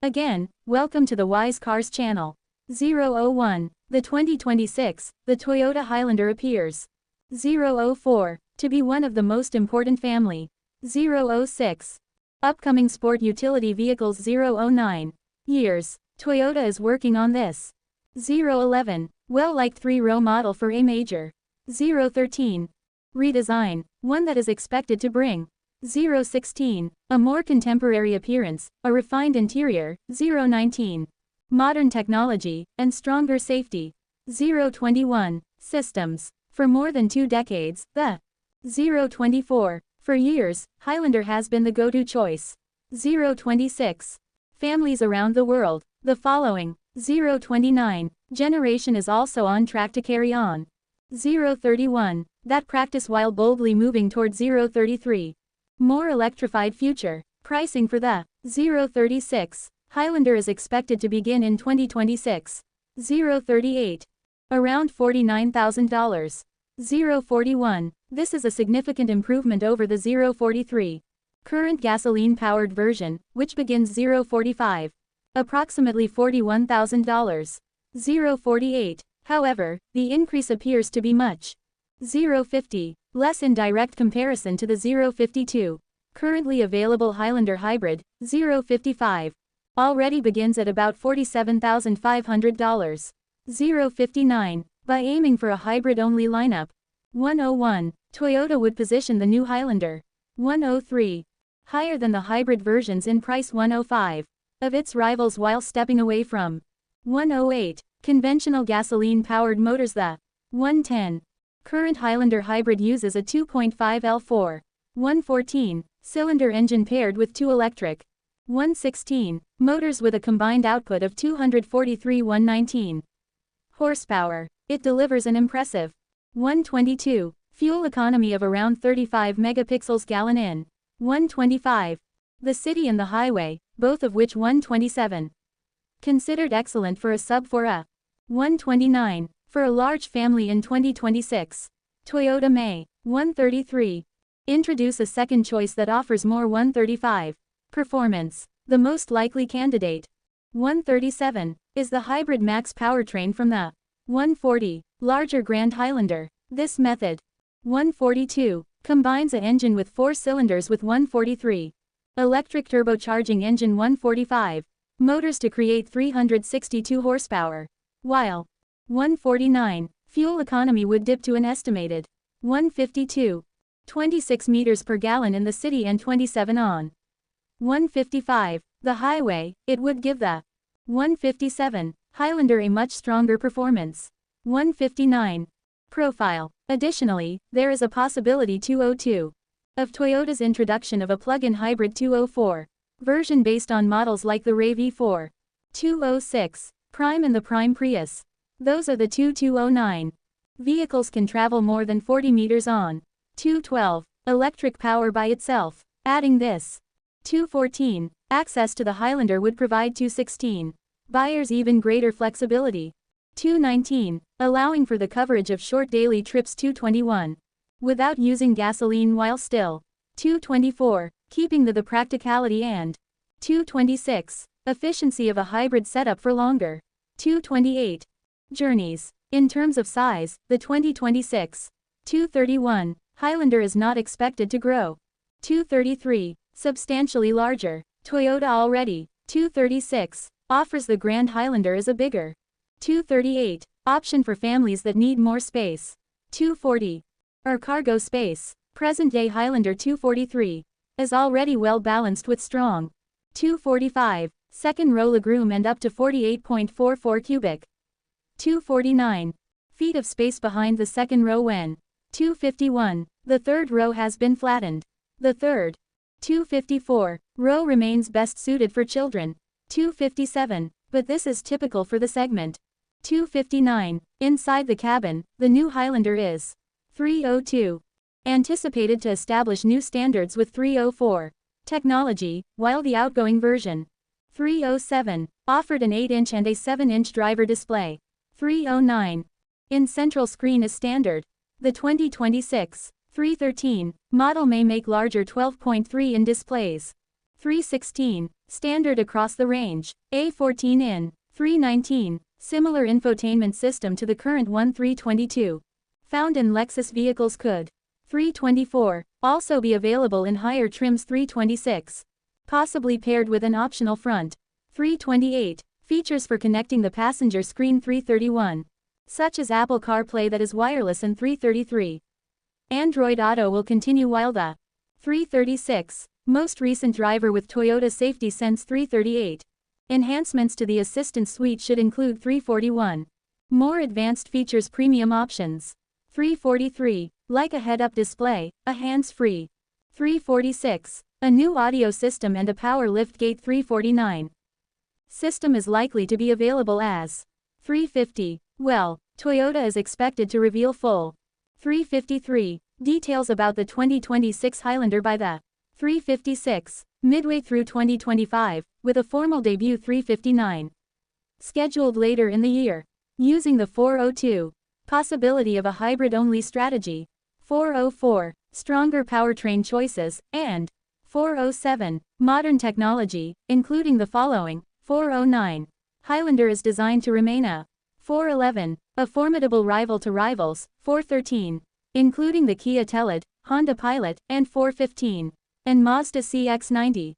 Again, welcome to the Wise Cars channel. 001. The 2026, the Toyota Highlander appears. 004. To be one of the most important family. 006. Upcoming sport utility vehicles. 009. Years. Toyota is working on this. 011. Well-liked 3-row model for a major. 013. Redesign, one that is expected to bring. 016. A more contemporary appearance, a refined interior. 019. Modern technology, and stronger safety. 021. Systems. For more than 2 decades, the 024. For years, Highlander has been the go-to choice. 026. Families around the world, the following. 029. Generation is also on track to carry on. 031. That practice while boldly moving toward. 033. More electrified future. Pricing for the 036. Highlander is expected to begin in 2026. 038. Around $49,000. 041. This is a significant improvement over the 043. Current gasoline-powered version, which begins. 045. Approximately $41,000. 048. However, the increase appears to be much. 050. Less in direct comparison to the 052. Currently available Highlander Hybrid. 055. Already begins at about $47,500. 059. By aiming for a hybrid-only lineup. 101. Toyota would position the new Highlander. 103. Higher than the hybrid versions in price. 105. Of its rivals while stepping away from. 108. Conventional gasoline-powered motors. The 110. Current Highlander Hybrid uses a 2.5 L4. 114. Cylinder engine paired with 2 electric. 116. Motors with a combined output of 243 119 horsepower. It delivers an impressive 122. Fuel economy of around 35 megapixels gallon in 125. The city and the highway, both of which 127. Considered excellent for a sub. For a 129. For a large family in 2026. Toyota may. 133. Introduce a second choice that offers more. 135. Performance. The most likely candidate. 137. Is the hybrid max powertrain from the 140. Larger Grand Highlander. This method. 142. Combines a engine with 4 cylinders with 143. Electric turbocharging engine. 145. Motors to create 362 horsepower. While 149. Fuel economy would dip to an estimated 152. 26 meters per gallon in the city and 27 on 155. The highway, it would give the 157. Highlander a much stronger performance. 159. Profile. Additionally, there is a possibility 202. Of Toyota's introduction of a plug-in hybrid 204. Version based on models like the Ray V4. 206. Prime and the Prime Prius. Those are the 209. Vehicles can travel more than 40 meters on 212. Electric power by itself. Adding this 214. Access to the Highlander would provide 216. Buyers even greater flexibility. 219. Allowing for the coverage of short daily trips. 221. Without using gasoline while still. 224. Keeping the practicality and 226. Efficiency of a hybrid setup for longer. 228. Journeys. In terms of size, the 2026 231 Highlander is not expected to grow. 233. Substantially larger. Toyota already. 236. Offers the Grand Highlander as a bigger. 238. Option for families that need more space. 240. Or cargo space. Present-day Highlander. 243. Is already well balanced with strong. 245. Second row legroom and up to 48.44 cubic. 249. Feet of space behind the second row when 251. The third row has been flattened. The third 254 row remains best suited for children. 257. But this is typical for the segment. 259. Inside the cabin, the new Highlander is 302. Anticipated to establish new standards with 304 technology, while the outgoing version 307 offered an 8-inch and a 7-inch driver display. 309. In central screen is standard. The 2026 313 model may make larger 12.3 in displays. 316, standard across the range. A14 in. 319, similar infotainment system to the current one. 322, found in Lexus vehicles could. 324, also be available in higher trims. 326, possibly paired with an optional front. 328, features for connecting the passenger screen. 331, such as Apple CarPlay that is wireless. And 333, Android Auto will continue while the 336, most recent driver with Toyota Safety Sense. 338, enhancements to the Assistant Suite should include. 341, more advanced features, premium options. 343, like a head-up display, a hands-free. 346, a new audio system and a power liftgate. 349, system is likely to be available as. 350, well, Toyota is expected to reveal full. 353, details about the 2026 Highlander by the. 356, midway through 2025, with a formal debut. 359, scheduled later in the year. Using the 402, possibility of a hybrid-only strategy. 404, stronger powertrain choices, and 407, modern technology, including the following. 409, Highlander is designed to remain a. 411, a formidable rival to rivals. 413, including the Kia Teled, Honda Pilot, and 415, and Mazda CX-90.